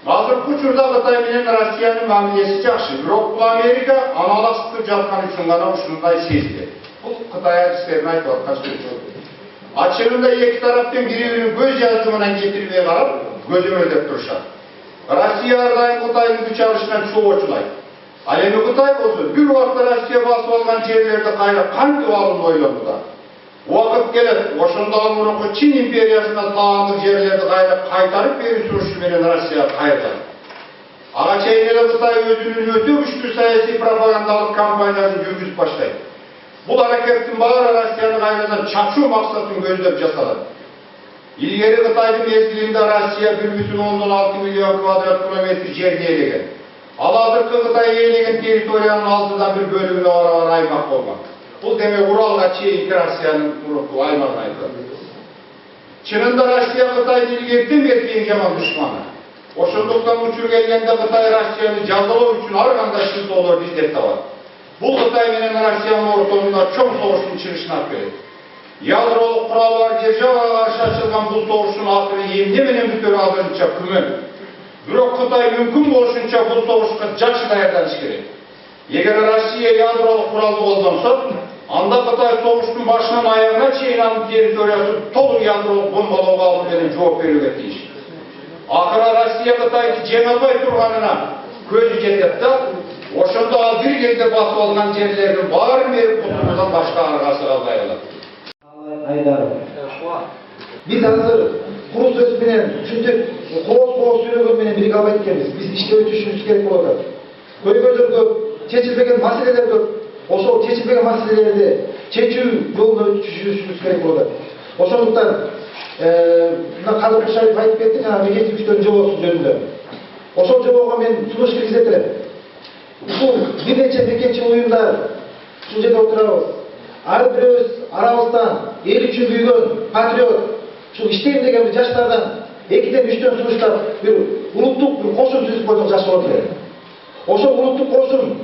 Азыркы учурда Кытай менен Россиянын мамилеси жакшы, бирок бул Америка аналашып жаткан үчүн гана ушундай сезди. Бул Кытай адистерин айтып аткан сөзү. Ачыгында эки тараптын бири-бирин көз жаздыгынан кетирбей карап, көзөмөлдөп турушат. Россия ар дайым Кытайдын күч алышынан чогулчулайт. Ал эми Кытай болсо бир убакта Россия басып алган жерлерди кайра кантип алууну ойлонууда. Убакыт келет, ошондо ал мурунку Чин империясына таандык жерлерди кайра кайтарып берүү сурушу менен Россия кайрылат. Ага чейин эле Кытай өзүнүн өтө күчтүү саясий пропагандалык кампаниясын жүргүзүп баштайт. Бул аракеттин баары Россияны кайрадан чапшуу максатын көздөп жасалат. Илгери Кытайдын мезгилинде Россия 1,6 миллион квадрат километр жерди ээлеген. Ал азыркы Кытай ээлеген территориянын алтыдан бир бөлүгүнө барабар аймак болгон. Бул демек Уралга чейинки Россиянын мурунку аймагын айтат. Чынында Россия Кытайдын илгертен берки эң жаман душманы. Ошондуктан учур келгенде Кытай Россияны жазалоо үчүн ар кандай шылтоолорду издеп табат. Бул Кытай менен Россиянын ортосунда чоң согуштун чыгышына алып келет. Ядролук куралы бар державага каршы ачылган бул согуштун акыры эмне менен бүтөрү азырынча күмөн. Бирок Кытай мүмкүн болушунча бул согушка жакшы даярданыш керек. Эгер Россия ядролук куралды колдонсо, анда Кытай согуштун башынан аягына чейин анын территориясы толук ядролук бомбалоого алуу менен жооп берүүгө тийиш. Акыры Россия Кытайды жеңе албай турганына көзү жетет да, ошондо ал бир кезде басып алган жерлердин баарын берип кутуудан башка аргасы калбай калат. Биз азыр куру сөз менен ушинтип кооз сүйлөгөн менен бирге албайт экенбиз. Биз ишке өтүшүбүз керек болуп атат. Көйгөйлөр көп, чечилбеген маселелер көп. Ошол чечилбеген маселелерди чечүү жолуна өтүшүбүз керек болуп атат. Ошондуктан мына Казыр Кушаев айтып кетти жана мекенчи күчтөрдүн жобосу жөнүндө. Ошол жобого мен сунуш киргизет элем. Ушул бир нече мекенчи уюмдар ушул жерде отурабыз. Ар бирөөбүз арабыздан эл үчүн күйгөн патриот, ушул иштейм деген бир жаштардан 2-3 сунуштап бир улуттук бир кошун түзүп койсок жакшы болот эле. Ошол улуттук кошун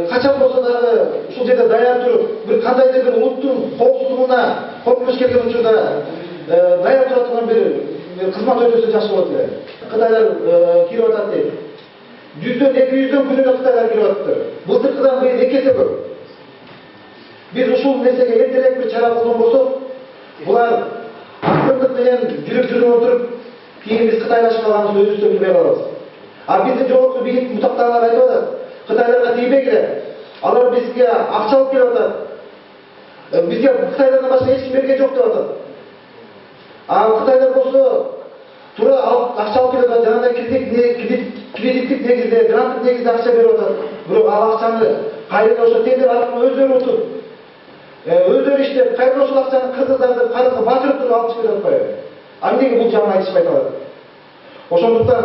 качан болсо дагы ушул жерде даяр туруп, бир кандайдыр бир улуттун коопсуздугуна коркунуч келген учурда даяр тура турган бир кызмат өтөсө жакшы болот эле. Кытайлар кирип атат дейт. 100-200 күнүнө Кытайлар кирип атат. Былтыркыдан быйыл 2 эсе көп. Biz ушул нерсеге эртерээк бир чара колдонбосок, булар акырындык менен жүрүп отуруп, кийин биз Кытайлашып калганыбызды өзүбүз да билбей калабыз. А биздин жогорку бийлик мутактагылар айтып атат, Кытайларга тийбегиле, алар бизге акча алып келип атат. Бизге Кытайлардан башка эч ким берген жок деп атат. А Кытайлар болсо туура акча алып келип атат, жанагындай кредиттик негизде, гранттык негизде акча берип атат. Бирок ал акчаны кайрадан ошо тендер аркылуу өздөрү утуп, өздөрү иштеп, кайрадан ошол акчаны кыргыздарды карызга батырып туруп алып чыгып атпайбы? А эмнеге бул жагын айтышпай калат? Ошондуктан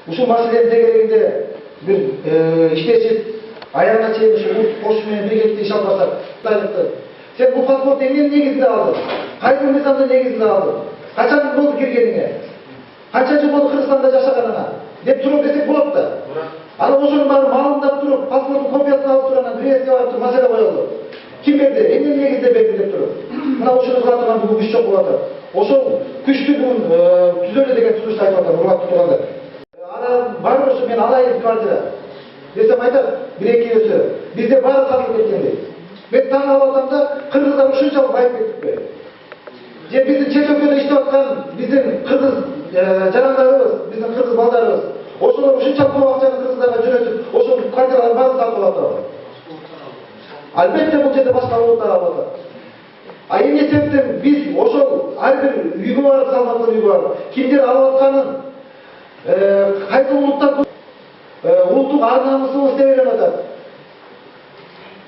ушул маселени тегерегинде бир иштешип, аягына чейин ушул улуттук кош менен биргеликте иш алып барсак, сен бул паспортты эмненин негизинде алдың? Кайсы мыйзамдын негизинде алдың? Качан болду киргениңе? Канча жыл болду Кыргызстанда жашаганыңа? Деп туруп десек болот да. Анан ошонун баарын маалымдап туруп, паспорттун копиясын алып туруп, анан бир барып туруп маселе коелу. Ким берди? Эмненин негизинде берди деп туруп. Мына ушуну кыла турган бүгүн күч жок болуп атат. Ошол күчтү бүгүн түзөлү деген сунушту айтып атам, урматтуу туугандар. Анан барбыр ушу мен алайын квартира десем айтат, 1-2 өсө. Бизде баары сатылып кеткен дейт. Мен таң калып атам да, кыргыздар ушунчалык байып кетиппи? Же биздин чет өлкөдө иштеп аткан биздин кыргыз жарандарыбыз, биздин кыргыз балдарыбыз ошолор ушунчалык көп акчаны кыргыздарга жөнөтүп, ошол квартиралардын баарын сатып алып атабы? Албетте бул жерде башка улуттар алып атат. А эмне себептен биз ошол ар бир үйгө барып, салмактуу үйгө барып, кимдир алып атканын кайсы улуттар улуттук ар-намысыбыз деп элеп атат.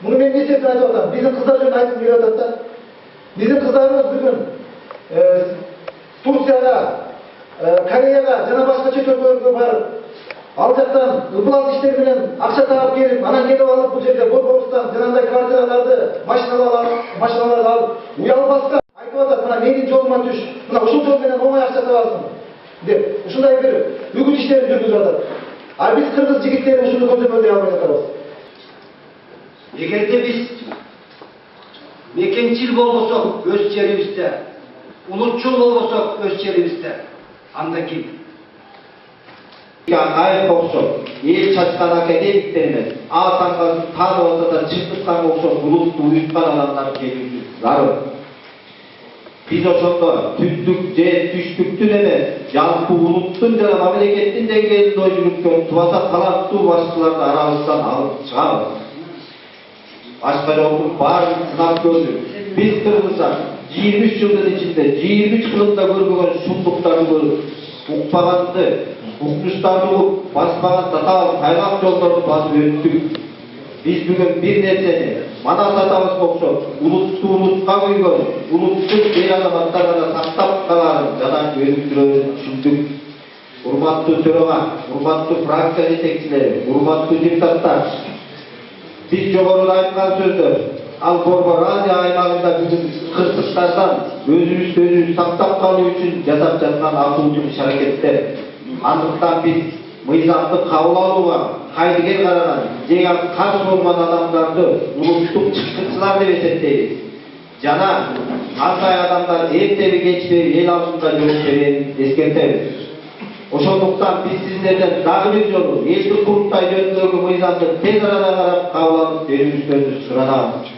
Муну мен эмне себептен айтып атам? Биздин кыздар жөнүндө айтып келип атат да. Биздин кыздарыбыз бүгүн Турцияга, Кореяга жана башка чет өлкөлөргө барып, ал жактан ыплас иштер менен акча таап келип, анан келип алып бул жерде Борборустан жанагындай квартираларды, машиналарды алып, уялбаска айтып атат, мына менин жолума түш, мына ушул жол менен оңой акча табасың деп, ушундай бир үгүт иштерин жүргүзүп атат. А биз кыргыз жигиттери ушуну көзөмөлдөй албай жатабыз. Эгерде биз мекенчил болбосок өз жерибизде, улутчул болбосок өз жерибизде, Andaki ай окшоп, эл чачкан академиктер эмес, атанга таанып алса да чыктыкканга окшоп улутту уюшкан адамдар келүүсү зарыл. Биз ошондо түндүк же түштүктүн эмес, жалпы улуттун жана мамлекеттин деңгээлинде ой жүрүткөн тубаса таланттуу башчыларды арабыздан алып чыгабыз. Башка жолдун баарын сынап көрдүк. Биз кыргызча 23 жылдын ичинде 23 кылымда көрбөгөн шумдуктарды көрүп, укпаганды, укмуштарды угуп, баспаган татаал тайгак жолдорду басып өттүк. Биз бүгүн бир нерсени манас атабызга окшоп, улутту улутка күйгөн, улуттун эл азаматтарына сактап каларын жана өнүктүрөбүз түшүндүк. Урматтуу төраға, урматтуу фракция жетекчилери, урматтуу депутаттар, биз жогоруда айткан сөздөр, ал Борбор Азия аймагында бүгүн кырсыктардан өзүбүздү сактап калуу үчүн жасап жаткан акылдуу иш-аракеттер. Андыктан биз мыйзамды кабыл алууга кайдыгер караган, же каршы болгон адамдарды улуттук чыккычылар деп эсептейбиз. Жана кандай адамдар эртеби кечпеби эл алдында жооп берерин эскертебиз. Ошондуктан биз сиздерден дагы бир жолу элди курултай жөнүндөгү мыйзамды тез арада карап кабыл алып берүүңүздөрүнү суранабыз.